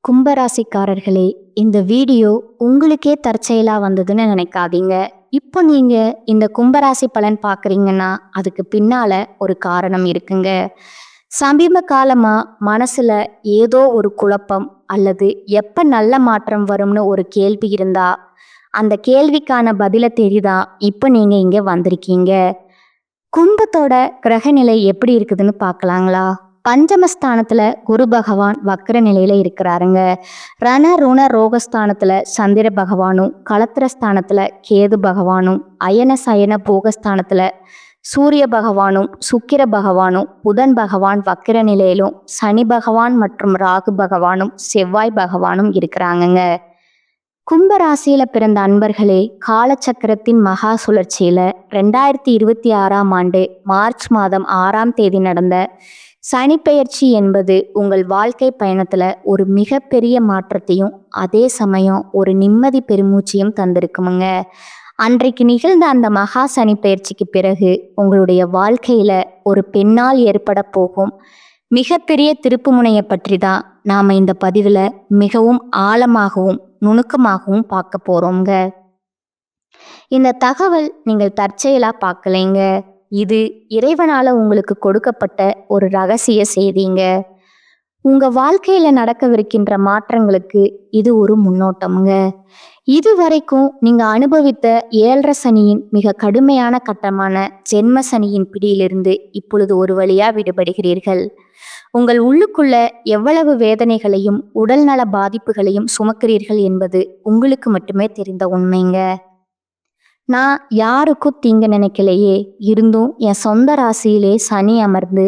கும்பராசிக்காரர்களே, இந்த வீடியோ உங்களுக்கே தற்செயலா வந்ததுன்னு நினைக்காதீங்க. இப்போ நீங்க இந்த கும்பராசி பலன் பார்க்குறீங்கன்னா, அதுக்கு பின்னால ஒரு காரணம் இருக்குங்க. சமீப காலமா மனசுல ஏதோ ஒரு குழப்பம் அல்லது எப்ப நல்ல மாற்றம் வரும்னு ஒரு கேள்வி இருந்தா, அந்த கேள்விக்கான பதில தேடி தான் இப்போ நீங்க இங்க வந்திருக்கீங்க. கும்பத்தோட கிரகநிலை எப்படி இருக்குதுன்னு பார்க்கலாங்களா? பஞ்சமஸ்தானத்துல குரு பகவான் வக்ர நிலையில இருக்கிறாருங்க. ரண ருண ரோகஸ்தானத்துல சந்திர பகவானும், களத்திரஸ்தானத்துல கேது பகவானும், அயன சயன போகஸ்தானத்துல சூரிய பகவானும், சுக்கிர பகவானும், புதன் பகவான் வக்ர நிலையிலும், சனி பகவான் மற்றும் ராகு பகவானும், செவ்வாய் பகவானும் இருக்கிறாங்கங்க. கும்பராசியில பிறந்த அன்பர்களே, காலச்சக்கரத்தின் மகா சுழற்சியில 2026ஆம் ஆண்டு மார்ச் மாதம் 6ஆம் தேதி நடந்த சனிப்பெயர்ச்சி என்பது உங்கள் வாழ்க்கை பயணத்துல ஒரு மிகப்பெரிய மாற்றத்தையும் அதே சமயம் ஒரு நிம்மதி பெருமூச்சையும் தந்திருக்குமுங்க. அன்றைக்கு நிகழ்ந்த அந்த மகா சனிப்பெயர்ச்சிக்கு பிறகு உங்களுடைய வாழ்க்கையில ஒரு பெண்ணால் ஏற்பட போகும் மிகப்பெரிய திருப்புமுனையை பற்றி தான் நாம இந்த பதிவுல மிகவும் ஆழமாகவும் நுணுக்கமாகவும் பார்க்க போறோங்க. இந்த தகவல் நீங்கள் தற்செயலா பார்க்கலைங்க. இது இறைவனால உங்களுக்கு கொடுக்கப்பட்ட ஒரு ரகசிய செய்திங்க. உங்க வாழ்க்கையில நடக்கவிருக்கின்ற மாற்றங்களுக்கு இது ஒரு முன்னோட்டம்ங்க. இதுவரைக்கும் நீங்க அனுபவித்த 7.5 சனியின் மிக கடுமையான கட்டமான ஜென்ம சனியின் பிடியிலிருந்து இப்பொழுது ஒரு வழியா விடுபடுகிறீர்கள். உங்கள் உள்ளுக்குள்ள எவ்வளவு வேதனைகளையும் உடல்நல பாதிப்புகளையும் சுமக்கிறீர்கள் என்பது உங்களுக்கு மட்டுமே தெரிந்த உண்மைங்க. நான் யாருக்கும் தீங்கு நினைக்கலையே, இருந்தும் என் சொந்த ராசியிலே சனி அமர்ந்து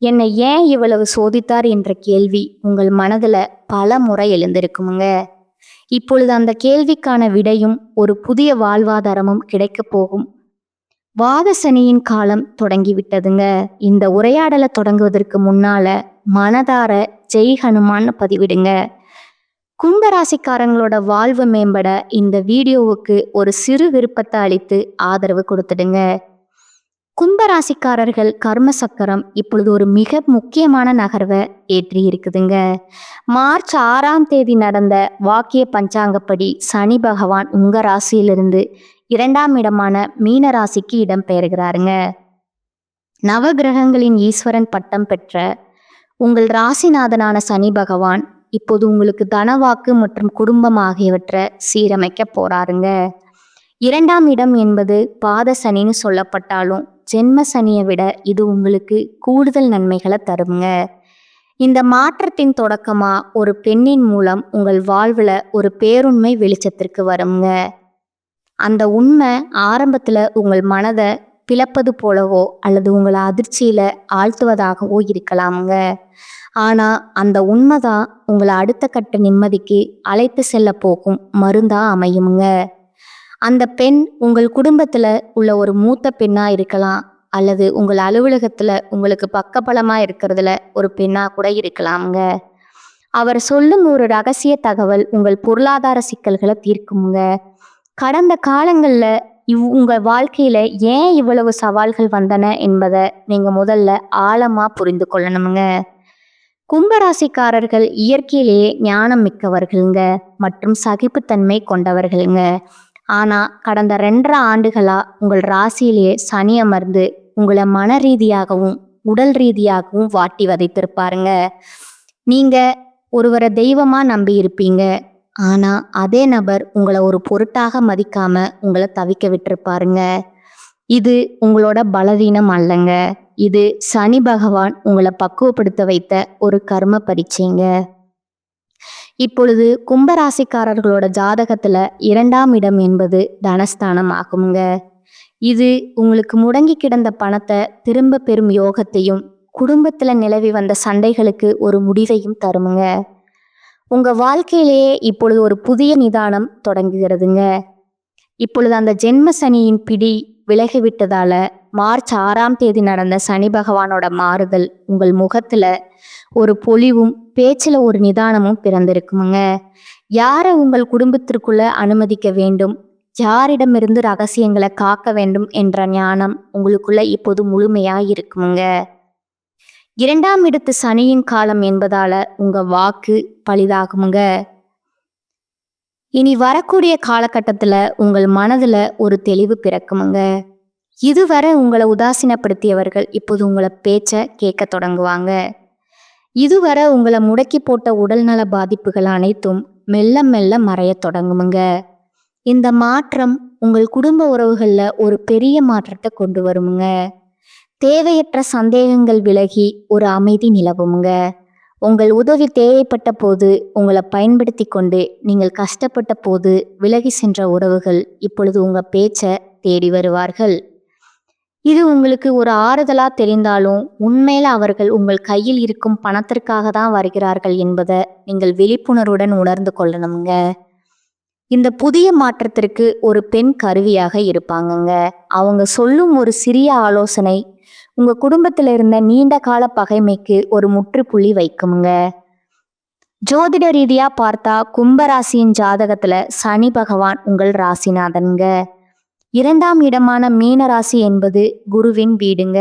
என்னை ஏன் இவ்வளவு சோதித்தார் என்ற கேள்வி உங்கள் மனதுல பல முறை எழுந்திருக்குமுங்க. இப்பொழுது அந்த கேள்விக்கான விடையும் ஒரு புதிய வாழ்வாதாரமும் கிடைக்க போகும் வாத சனியின் காலம் தொடங்கிவிட்டதுங்க. இந்த உரையாடலை தொடங்குவதற்கு முன்னால மனதார ஜெய் ஹனுமான்னு பதிவிடுங்க. கும்பராசிக்காரங்களோட வாழ்வு மேம்பட இந்த வீடியோவுக்கு ஒரு சிறு விருப்பத்தை அளித்து ஆதரவு கொடுத்துடுங்க. கும்பராசிக்காரர்கள் கர்ம சக்கரம் இப்பொழுது ஒரு மிக முக்கியமான நகர்வை ஏற்றி இருக்குதுங்க. மார்ச் 6ஆம் தேதி நடந்த வாக்கிய பஞ்சாங்கப்படி சனி பகவான் உங்க ராசியிலிருந்து 2ஆம் இடமான மீன ராசிக்கு இடம் பெயர்கிறாருங்க. நவகிரகங்களின் ஈஸ்வரன் பட்டம் பெற்ற உங்கள் ராசிநாதனான சனி பகவான் இப்போது உங்களுக்கு தனவாக்கு மற்றும் குடும்பம் ஆகியவற்றை சீரமைக்க போறாருங்க. 2ஆம் இடம் என்பது பாத சனின்னு சொல்லப்பட்டாலும் ஜென்ம சனியை விட இது உங்களுக்கு கூடுதல் நன்மைகளை தருங்க. இந்த மாற்றத்தின் தொடக்கமா ஒரு பெண்ணின் மூலம் உங்கள் வாழ்வுல ஒரு பேருண்மை வெளிச்சத்திற்கு வருங்க. அந்த உண்மை ஆரம்பத்துல உங்கள் மனதை பிளப்பது போலவோ அல்லது உங்களை அதிர்ச்சியில ஆழ்த்துவதாகவோ இருக்கலாமுங்க. ஆனா அந்த உண்மைதான் உங்களை அடுத்த கட்ட நிம்மதிக்கு அழைத்து செல்ல போகும் மருந்தா அமையுங்க. அந்த பெண் உங்கள் குடும்பத்துல உள்ள ஒரு மூத்த பெண்ணா இருக்கலாம், அல்லது உங்கள் அலுவலகத்துல உங்களுக்கு பக்கபலமா இருக்கிறதுல ஒரு பெண்ணா கூட இருக்கலாமுங்க. அவர் சொல்லும் ஒரு ரகசிய தகவல் உங்கள் பொருளாதார சிக்கல்களை தீர்க்குமுங்க. கடந்த காலங்கள்ல உங்க வாழ்க்கையில ஏன் இவ்வளவு சவால்கள் வந்தன என்பதை நீங்க முதல்ல ஆழமா புரிந்து கொள்ளணுமுங்க. கும்பராசிக்காரர்கள் இயற்கையிலேயே ஞானம் மிக்கவர்களுங்க மற்றும் சகிப்புத்தன்மை கொண்டவர்களுங்க. ஆனா கடந்த 2.5 ஆண்டுகளா உங்கள் ராசியிலேயே சனி அமர்ந்து உங்களை மன ரீதியாகவும் உடல் ரீதியாகவும் வாட்டி வதைத்திருப்பாருங்க. நீங்க ஒருவரை தெய்வமா நம்பி இருப்பீங்க, ஆனா அதே நபர் உங்களை ஒரு பொருட்டாக மதிக்காம உங்களை தவிக்க விட்டுருப்பாருங்க. இது உங்களோட பலவீனம் அல்லங்க, இது சனி பகவான் உங்களை பக்குவப்படுத்த வைத்த ஒரு கர்ம பரீட்சைங்க. இப்பொழுது கும்பராசிக்காரர்களோட ஜாதகத்துல 2ஆம் இடம் என்பது தனஸ்தானம் ஆகுங்க. இது உங்களுக்கு முடங்கி கிடந்த பணத்தை திரும்ப பெறும் யோகத்தையும் குடும்பத்துல நிலவி வந்த சண்டைகளுக்கு ஒரு முடிவையும் தருமுங்க. உங்க வாழ்க்கையிலேயே இப்பொழுது ஒரு புதிய நிதானம் தொடங்குகிறதுங்க. இப்பொழுது அந்த ஜென்ம சனியின் பிடி விலகிவிட்டதால மார்ச் 6ஆம் தேதி நடந்த சனி பகவானோட மாறுதல் உங்கள் முகத்துல ஒரு பொலிவும் பேச்சுல ஒரு நிதானமும் பிறந்திருக்குமுங்க. யாரை உங்கள் குடும்பத்திற்குள்ள அனுமதிக்க வேண்டும், யாரிடமிருந்து ரகசியங்களை காக்க வேண்டும் என்ற ஞானம் உங்களுக்குள்ள இப்போது முழுமையா இருக்குமுங்க. 2ஆம் இடத்து சனியின் காலம் என்பதால உங்க வாக்கு பலிதாகுமுங்க. இனி வரக்கூடிய காலகட்டத்துல உங்கள் மனதுல ஒரு தெளிவு பிறக்குமுங்க. இதுவரை உங்களை உதாசீனப்படுத்தியவர்கள் இப்போது உங்களை பேச்ச கேட்க தொடங்குவாங்க. இதுவரை உங்களை முடக்கி போட்ட உடல்நல பாதிப்புகள் அனைத்தும் மெல்ல மெல்ல மறையத் தொடங்குமுங்க. இந்த மாற்றம் உங்கள் குடும்ப உறவுகள்ல ஒரு பெரிய மாற்றத்தை கொண்டு வருமுங்க. தேவையற்ற சந்தேகங்கள் விலகி ஒரு அமைதி நிலவுமுங்க. உங்கள் உதவி தேவைப்பட்ட போது உங்களை பயன்படுத்தி கொண்டு நீங்கள் கஷ்டப்பட்ட போது விலகி சென்ற உறவுகள் இப்பொழுது உங்க பேச்ச தேடி வருவார்கள். இது உங்களுக்கு ஒரு ஆறுதலா தெரிந்தாலும் உண்மையில அவர்கள் உங்கள் கையில் இருக்கும் பணத்திற்காக தான் வருகிறார்கள் என்பதை நீங்கள் விழிப்புணர்வுடன் உணர்ந்து கொள்ளணுங்க. இந்த புதிய மாற்றத்திற்கு ஒரு பெண் கருவியாக இருப்பாங்கங்க. அவங்க சொல்லும் ஒரு சிறிய ஆலோசனை உங்க குடும்பத்துல இருந்த நீண்ட கால பகைமைக்கு ஒரு முற்றுப்புள்ளி வைக்குமுங்க. ஜோதிட ரீதியா பார்த்தா கும்பராசியின் ஜாதகத்துல சனி பகவான் உங்கள் ராசிநாதன்க. 2ஆம் இடமான மீன ராசி என்பது குருவின் வீடுங்க.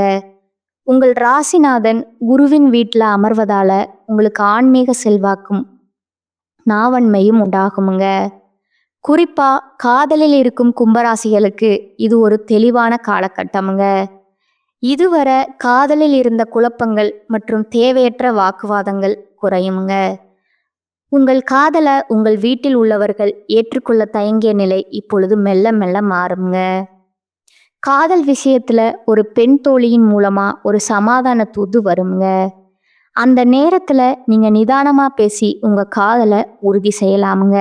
உங்கள் ராசிநாதன் குருவின் வீட்டுல அமர்வதால உங்களுக்கு ஆன்மீக செல்வாக்கும் நாவன்மையும் உண்டாகுமுங்க. குறிப்பா காதலில் இருக்கும் கும்பராசிகளுக்கு இது ஒரு தெளிவான காலகட்டமுங்க. இதுவரை காதலில் இருந்த குழப்பங்கள் மற்றும் தேவையற்ற வாக்குவாதங்கள் குறையுமுங்க. உங்கள் காதலை உங்கள் வீட்டில் உள்ளவர்கள் ஏற்றுக்கொள்ள தயங்கிய நிலை இப்பொழுது மெல்ல மெல்ல மாறுங்க. காதல் விஷயத்துல ஒரு பெண் தோழியின் மூலமா ஒரு சமாதான தூது வருங்க. அந்த நேரத்துல நீங்க நிதானமா பேசி உங்க காதலை உறுதி செய்யலாமுங்க.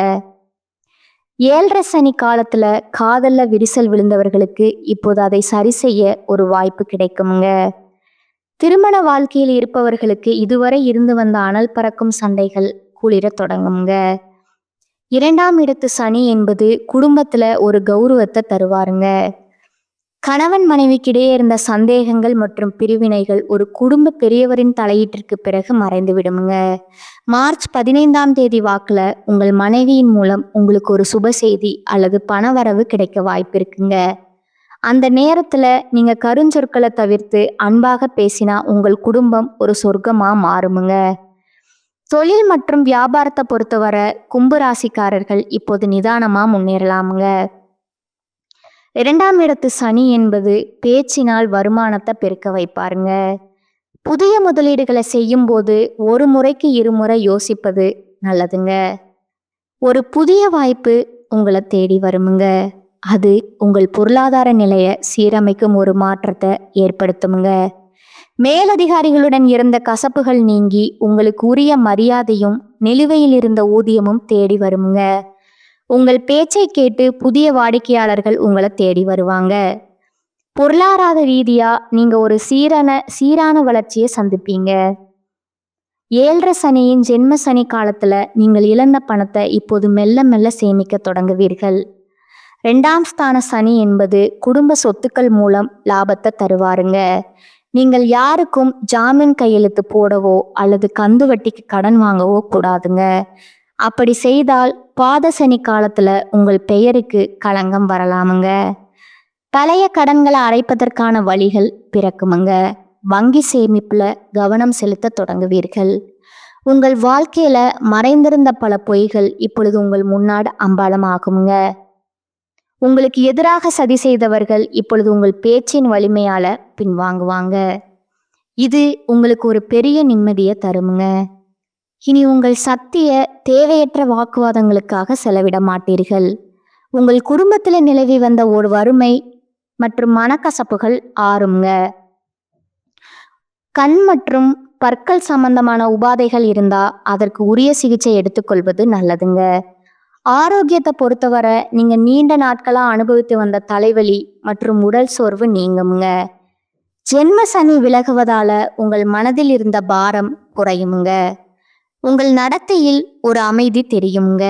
7.5 சனி காலத்துல காதல்ல விரிசல் விழுந்தவர்களுக்கு இப்போது அதை சரி செய்ய ஒரு வாய்ப்பு கிடைக்குமுங்க. திருமண வாழ்க்கையில் இருப்பவர்களுக்கு இதுவரை இருந்து வந்த அனல் பறக்கும் சண்டைகள் குளிர தொடங்குங்க. 2ஆம் இடத்து சனி என்பது குடும்பத்துல ஒரு கௌரவத்தை தருவாருங்க. கணவன் மனைவிக்கிடையே இருந்த சந்தேகங்கள் மற்றும் பிரிவினைகள் ஒரு குடும்ப பெரியவரின் தலையீட்டிற்கு பிறகு மறைந்து விடுமுங்க. மார்ச் 15ஆம் தேதி வாக்குல உங்கள் மனைவியின் மூலம் உங்களுக்கு ஒரு சுப செய்தி அல்லது பணவரவு கிடைக்க வாய்ப்பு இருக்குங்க. அந்த நேரத்துல நீங்க கருஞ்சொற்களை தவிர்த்து அன்பாக பேசினா உங்கள் குடும்பம் ஒரு சொர்க்கமா மாறுமுங்க. தொழில் மற்றும் வியாபாரத்தை பொறுத்தவரை கும்பு ராசிக்காரர்கள் இப்போது நிதானமா முன்னேறலாமுங்க. 2ஆம் இடத்து சனி என்பது பேச்சினால் வருமானத்தை பெருக்க வைப்பாருங்க. புதிய முதலீடுகளை செய்யும் போது ஒரு முறைக்கு இருமுறை யோசிப்பது நல்லதுங்க. ஒரு புதிய வாய்ப்பு உங்களை தேடி வருமுங்க. அது உங்கள் பொருளாதார நிலையை சீரமைக்கும் ஒரு மாற்றத்தை ஏற்படுத்துமுங்க. மேலதிகாரிகளுடன் இருந்த கசப்புகள் நீங்கி உங்களுக்கு உரிய மரியாதையும் நிலுவையில் இருந்த ஊதியமும் தேடி வருமுங்க. உங்கள் பேச்சை கேட்டு புதிய வாடிக்கையாளர்கள் உங்களை தேடி வருவாங்க. பொருளாதார ரீதியா நீங்க ஒரு சீரான வளர்ச்சியை சந்திப்பீங்க. 7.5 சனியின் ஜென்ம சனி காலத்துல நீங்கள் இழந்த பணத்தை இப்போது மெல்ல மெல்ல சேமிக்க தொடங்குவீர்கள். 2ஆம் ஸ்தான சனி என்பது குடும்ப சொத்துக்கள் மூலம் லாபத்தை தருவாருங்க. நீங்கள் யாருக்கும் ஜாமீன் கையெழுத்து போடவோ அல்லது கந்து வட்டிக்கு கடன் வாங்கவோ கூடாதுங்க. அப்படி செய்தால் பாத சனி காலத்துல உங்கள் பெயருக்கு களங்கம் வரலாமுங்க. பழைய கடன்களை அடைப்பதற்கான வழிகள் பிறக்குமுங்க. வங்கி சேமிப்புல கவனம் செலுத்த தொடங்குவீர்கள். உங்கள் வாழ்க்கையில மறைந்திருந்த பல பொய்கள் இப்பொழுது உங்கள் முன்னாடி அம்பாளமாகுங்க. உங்களுக்கு எதிராக சதி செய்தவர்கள் இப்பொழுது உங்கள் பேச்சின் வலிமையால பின்வாங்குவாங்க. இது உங்களுக்கு ஒரு பெரிய நிம்மதியை தருமுங்க. இனி உங்கள் சக்திய தேவையற்ற வாக்குவாதங்களுக்காக செலவிட மாட்டீர்கள். உங்கள் குடும்பத்தில் நிலவி வந்த ஒரு வறுமை மற்றும் மனக்கசப்புகள் ஆறுங்க. கண் மற்றும் பற்கள் சம்பந்தமான உபாதைகள் இருந்தா அதற்கு உரிய சிகிச்சை எடுத்துக்கொள்வது நல்லதுங்க. ஆரோக்கியத்தை பொறுத்தவரை நீங்க நீண்ட நாட்களா அனுபவித்து வந்த தலைவலி மற்றும் உடல் சோர்வு நீங்குமுங்க. ஜென்ம சனி விலகுவதால உங்கள் மனதில் இருந்த பாரம் குறையுமுங்க. உங்கள் நடத்தையில் ஒரு அமைதி தெரியுங்க.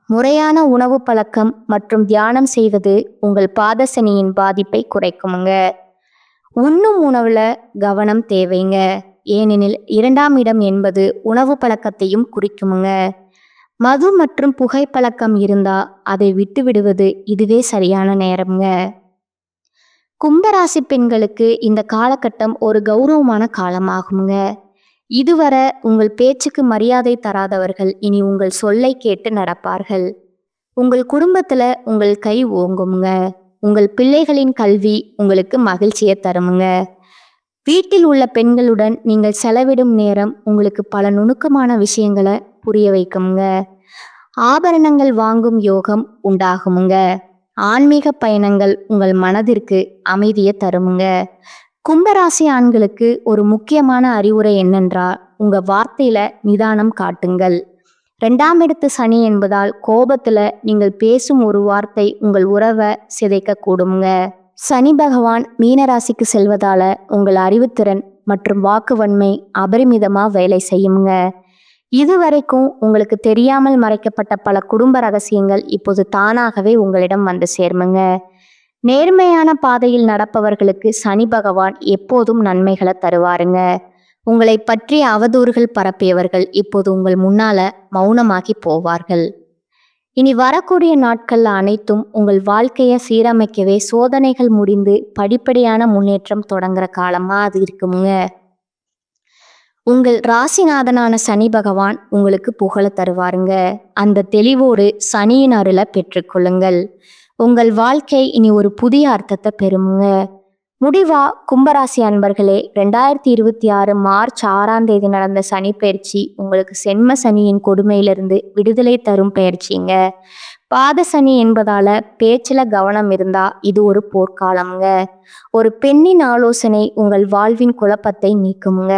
முறையான உணவு பழக்கம் மற்றும் தியானம் செய்வது உங்கள் பாத சனியின் பாதிப்பை குறைக்குமுங்க. உண்ணும் உணவுல கவனம் தேவைங்க. ஏனெனில் 2ஆம் இடம் என்பது உணவு பழக்கத்தையும் குறிக்குமுங்க. மது மற்றும் புகைப்பழக்கம் இருந்தா அதை விட்டு விடுவது இதுவே சரியான நேரம்ங்க. கும்பராசி பெண்களுக்கு இந்த காலகட்டம் ஒரு கௌரவமான காலமாகுங்க. இதுவரை உங்கள் பேச்சுக்கு மரியாதை தராதவர்கள் இனி உங்கள் சொல்லை கேட்டு நடப்பார்கள். உங்கள் குடும்பத்துல உங்கள் கை ஓங்குமுங்க. உங்கள் பிள்ளைகளின் கல்வி உங்களுக்கு மகிழ்ச்சியை தருமுங்க. வீட்டில் உள்ள பெண்களுடன் நீங்கள் செலவிடும் நேரம் உங்களுக்கு பல நுணுக்கமான விஷயங்களை புரிய வைக்குமுங்க. ஆபரணங்கள் வாங்கும் யோகம் உண்டாகுமுங்க. ஆன்மீக பயணங்கள் உங்கள் மனதிற்கு அமைதியை தருமுங்க. கும்பராசி ஆண்களுக்கு ஒரு முக்கியமான அறிவுரை என்னென்றால், உங்க வார்த்தையில நிதானம் காட்டுங்கள். 2ஆம் இடத்து சனி என்பதால் கோபத்துல நீங்கள் பேசும் ஒரு வார்த்தை உங்கள் உறவை சிதைக்க கூடுமுங்க. சனி பகவான் மீனராசிக்கு செல்வதால உங்கள் அறிவுத்திறன் மற்றும் வாக்குவன்மை அபரிமிதமா வேலை செய்யுங்க. இதுவரைக்கும் உங்களுக்கு தெரியாமல் மறைக்கப்பட்ட பல குடும்ப ரகசியங்கள் இப்போது தானாகவே உங்களிடம் வந்து சேர்முங்க. நேர்மையான பாதையில் நடப்பவர்களுக்கு சனி பகவான் எப்போதும் நன்மைகளை தருவாருங்க. உங்களை பற்றி அவதூறுகள் பரப்பியவர்கள் இப்போது உங்கள் முன்னால மௌனமாகி போவார்கள். இனி வரக்கூடிய நாட்கள் அனைத்தும் உங்கள் வாழ்க்கையை சீரமைக்கவே சோதனைகள் முடிந்து படிப்படியான முன்னேற்றம் தொடங்குற காலமா அது இருக்குமுங்க. உங்கள் ராசிநாதனான சனி பகவான் உங்களுக்கு புகழ தருவாருங்க. அந்த தெளிவோடு சனியின் அருளை பெற்றுக்கொள்ளுங்கள். உங்கள் வாழ்க்கை இனி ஒரு புதிய அர்த்தத்தை பெறுமுங்க. முடிவா கும்பராசி அன்பர்களே, 2026 மார்ச் 6ஆம் தேதி நடந்த சனி பயிற்சி உங்களுக்கு சென்ம சனியின் கொடுமையிலிருந்து விடுதலை தரும் பயிற்சிங்க. பாத சனி என்பதால பேச்சுல கவனம் இருந்தா இது ஒரு போர்க்காலம்ங்க. ஒரு பெண்ணின் ஆலோசனை உங்கள் வாழ்வின் குழப்பத்தை நீக்குமுங்க.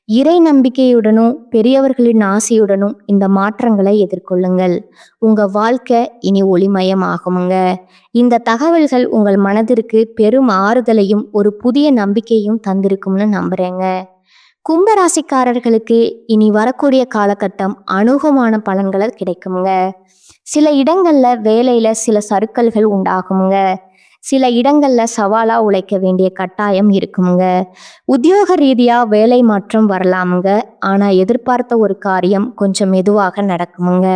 இறை நம்பிக்கையுடனும் பெரியவர்களின் ஆசையுடனும் இந்த மாற்றங்களை எதிர்கொள்ளுங்கள். உங்க வாழ்க்கை இனி ஒளிமயமாகுமுங்க. இந்த தகவல்கள் உங்கள் மனதிற்கு பெரும் ஆறுதலையும் ஒரு புதிய நம்பிக்கையும் தந்திருக்கும்னு நம்புறேங்க. கும்பராசிக்காரர்களுக்கு இனி வரக்கூடிய காலகட்டம் அனுகூலமான பலன்களை கிடைக்குமுங்க. சில இடங்கள்ல வேலையில சில சறுக்கல்கள் உண்டாகுமுங்க. சில இடங்கள்ல சவாலா உழைக்க வேண்டிய கட்டாயம் இருக்குமுங்க. உத்தியோக ரீதியா வேலை மாற்றம் வரலாமுங்க. ஆனா எதிர்பார்த்த ஒரு காரியம் கொஞ்சம் மெதுவாக நடக்குமுங்க.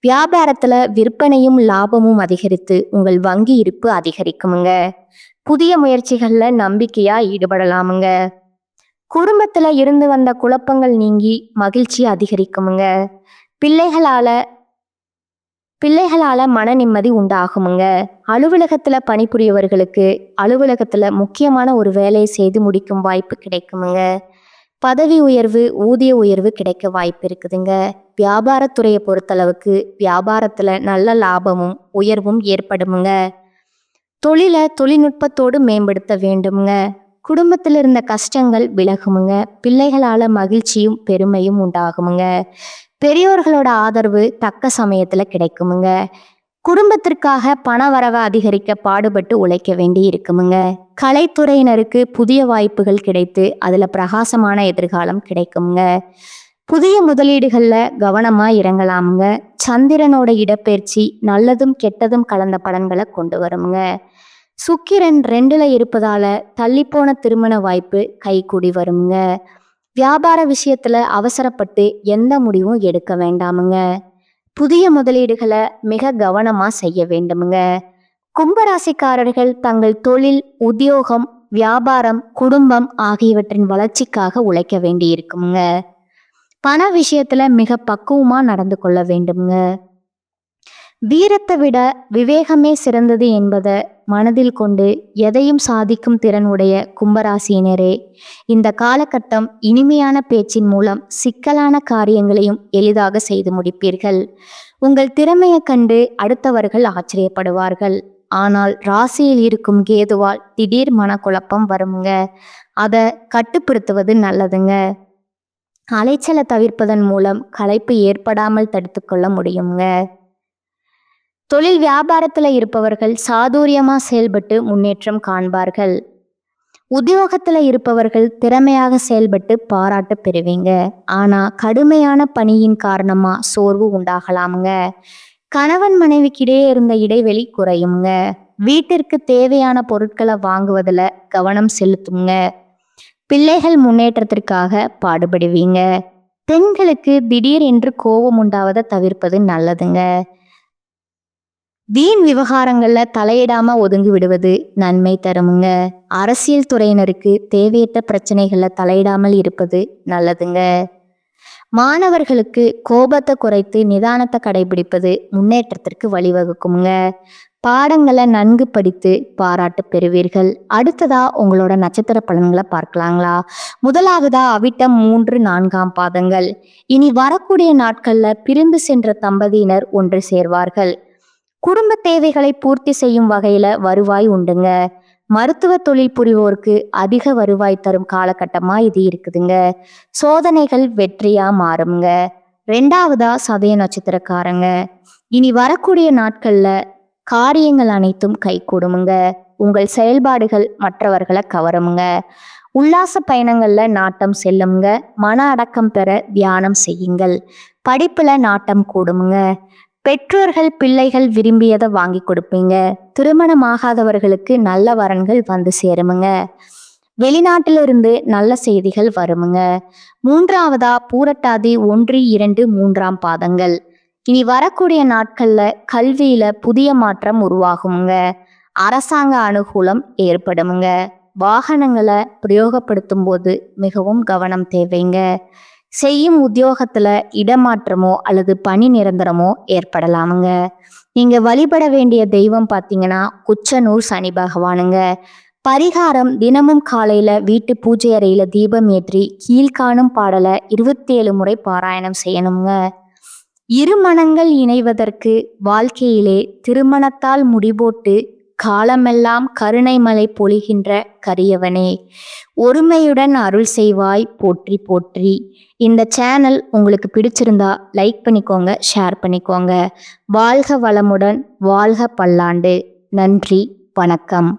வியாபாரத்துல விற்பனையும் லாபமும் அதிகரித்து உங்கள் வங்கி இருப்பு அதிகரிக்குமுங்க. புதிய முயற்சிகள்ல நம்பிக்கையா ஈடுபடலாமுங்க. குடும்பத்துல இருந்து வந்த குழப்பங்கள் நீங்கி மகிழ்ச்சி அதிகரிக்குமுங்க. பிள்ளைகளால மன நிம்மதி உண்டாகுமுங்க. அலுவலகத்துல பணிபுரியவர்களுக்கு அலுவலகத்துல முக்கியமான ஒரு வேலையை செய்து முடிக்கும் வாய்ப்பு கிடைக்குமுங்க. பதவி உயர்வு, ஊதிய உயர்வு கிடைக்க வாய்ப்பு இருக்குதுங்க. வியாபாரத்துறையை பொறுத்தளவுக்கு வியாபாரத்துல நல்ல லாபமும் உயர்வும் ஏற்படுமுங்க. தொழில்நுட்பத்தோடு மேம்படுத்த வேண்டுமுங்க. குடும்பத்தில் இருந்த கஷ்டங்கள் விலகுமுங்க. பிள்ளைகளால மகிழ்ச்சியும் பெருமையும் உண்டாகுமுங்க. பெரியோர்களோட ஆதரவு தக்க சமயத்துல கிடைக்குமுங்க. குடும்பத்திற்காக பண வரவை அதிகரிக்க பாடுபட்டு உழைக்க வேண்டி இருக்குமுங்க. கலைத்துறையினருக்கு புதிய வாய்ப்புகள் கிடைத்து அதுல பிரகாசமான எதிர்காலம் கிடைக்குமுங்க. புதிய முதலீடுகள்ல கவனமா இறங்கலாமுங்க. சந்திரனோட இடப்பெயர்ச்சி நல்லதும் கெட்டதும் கலந்த பலன்களை கொண்டு வருமுங்க. சுக்கிரன் 2ல இருப்பதால தள்ளிப்போன திருமண வாய்ப்பு கைகூடி வருமுங்க. வியாபார விஷயத்துல அவசரப்பட்டு எந்த முடிவும் எடுக்க வேண்டாமுங்க. புதிய முதலீடுகளை மிக கவனமா செய்ய வேண்டுமுங்க. கும்பராசிக்காரர்கள் தங்கள் தொழில், உத்தியோகம், வியாபாரம், குடும்பம் ஆகியவற்றின் வளர்ச்சிக்காக உழைக்க வேண்டி இருக்குமுங்க. பண விஷயத்துல மிக பக்குவமா நடந்து கொள்ள வேண்டுமுங்க. வீரத்தை விட விவேகமே சிறந்தது என்பதை மனதில் கொண்டு எதையும் சாதிக்கும் திறன் உடைய கும்பராசியினரே, இந்த காலகட்டம் இனிமையான பேச்சின் மூலம் சிக்கலான காரியங்களையும் எளிதாக செய்து முடிப்பீர்கள். உங்கள் திறமையை கண்டு அடுத்தவர்கள் ஆச்சரியப்படுவார்கள். ஆனால் ராசியில் இருக்கும் கேதுவால் திடீர் மனக்குழப்பம் வருங்க. அதை கட்டுப்படுத்துவது நல்லதுங்க. அலைச்சலை தவிர்ப்பதன் மூலம் களைப்பு ஏற்படாமல் தடுத்து கொள்ள முடியுங்க. தொழில் வியாபாரத்துல இருப்பவர்கள் சாதுரியமா செயல்பட்டு முன்னேற்றம் காண்பார்கள். உத்தியோகத்துல இருப்பவர்கள் திறமையாக செயல்பட்டு பாராட்டு பெறுவீங்க. ஆனா கடுமையான பணியின் காரணமா சோர்வு உண்டாகலாமுங்க. கணவன் மனைவிக்கிடையே இருந்த இடைவெளி குறையுங்க. வீட்டிற்கு தேவையான பொருட்களை வாங்குவதில் கவனம் செலுத்துங்க. பிள்ளைகள் முன்னேற்றத்திற்காக பாடுபடுவீங்க. பெண்களுக்கு திடீர் என்று கோபம் உண்டாவதை தவிர்ப்பது நல்லதுங்க. வீண் விவகாரங்கள்ல தலையிடாம ஒதுங்கி விடுவது நன்மை தருமுங்க. அரசியல் துறையினருக்கு தேவையற்ற பிரச்சனைகள்ல தலையிடாமல் இருப்பது நல்லதுங்க. மாணவர்களுக்கு கோபத்தை குறைத்து நிதானத்தை கடைபிடிப்பது முன்னேற்றத்திற்கு வழிவகுக்குங்க. பாடங்களை நன்கு படித்து பாராட்டு பெறுவீர்கள். அடுத்ததா உங்களோட நட்சத்திர பலன்களை பார்க்கலாங்களா? முதலாவதா அவிட்டம் 3, 4ஆம் பாதங்கள். இனி வரக்கூடிய நாட்கள்ல பிரிந்து சென்ற தம்பதியினர் ஒன்று சேர்வார்கள். குடும்ப தேவைகளை பூர்த்தி செய்யும் வகையில வருவாய் உண்டுங்க. மருத்துவ தொழில் புரிவோருக்கு அதிக வருவாய் தரும் காலகட்டமா இது இருக்குதுங்க. சோதனைகள் வெற்றியா மாறுங்க. 2ஆவதா சதய நட்சத்திரக்காரங்க. இனி வரக்கூடிய நாட்கள்ல காரியங்கள் அனைத்தும் கைகூடுமுங்க. உங்கள் செயல்பாடுகள் மற்றவர்களை கவருமுங்க. உல்லாச பயணங்கள்ல நாட்டம் செல்லுங்க. மன அடக்கம் பெற தியானம் செய்யுங்கள். படிப்புல நாட்டம் கூடுமுங்க. பெற்றோர்கள் பிள்ளைகள் விரும்பியதை வாங்கி கொடுப்பீங்க. திருமணமாகாதவர்களுக்கு நல்ல வரன்கள் வந்து சேருமுங்க. வெளிநாட்டிலிருந்து நல்ல செய்திகள் வருமுங்க. 3ஆவதா பூரட்டாதி 1, 2, 3ஆம் பாதங்கள். இனி வரக்கூடிய நாட்கள்ல கல்வியில புதிய மாற்றம் உருவாகுமுங்க. அரசாங்க அனுகூலம் ஏற்படுமுங்க. வாகனங்களை பிரயோகப்படுத்தும் போது மிகவும் கவனம் தேவைங்க. செய்யும் உத்தியோகத்துல இடமாற்றமோ அல்லது பணி நிரந்தரமோ ஏற்படலாமுங்க. நீங்க வழிபட வேண்டிய தெய்வம் பார்த்தீங்கன்னா குச்சனூர் சனி பகவானுங்க. பரிகாரம் தினமும் காலையில வீட்டு பூஜை அறையில தீபம் ஏற்றி கீழ்காணும் பாடலை 27 முறை பாராயணம் செய்யணுங்க. இருமனங்கள் இணைவதற்கு வாழ்க்கையிலே திருமணத்தால் முடிபோட்டு காலமெல்லாம் கருணை மலை பொழிகின்ற கரியவனே, ஒருமையுடன் அருள் செய்வாய் போற்றி போற்றி. இந்த சேனல் உங்களுக்கு பிடிச்சிருந்தா லைக் பண்ணிக்கோங்க, ஷேர் பண்ணிக்கோங்க. வாழ்க வளமுடன், வாழ்க பல்லாண்டு. நன்றி, வணக்கம்.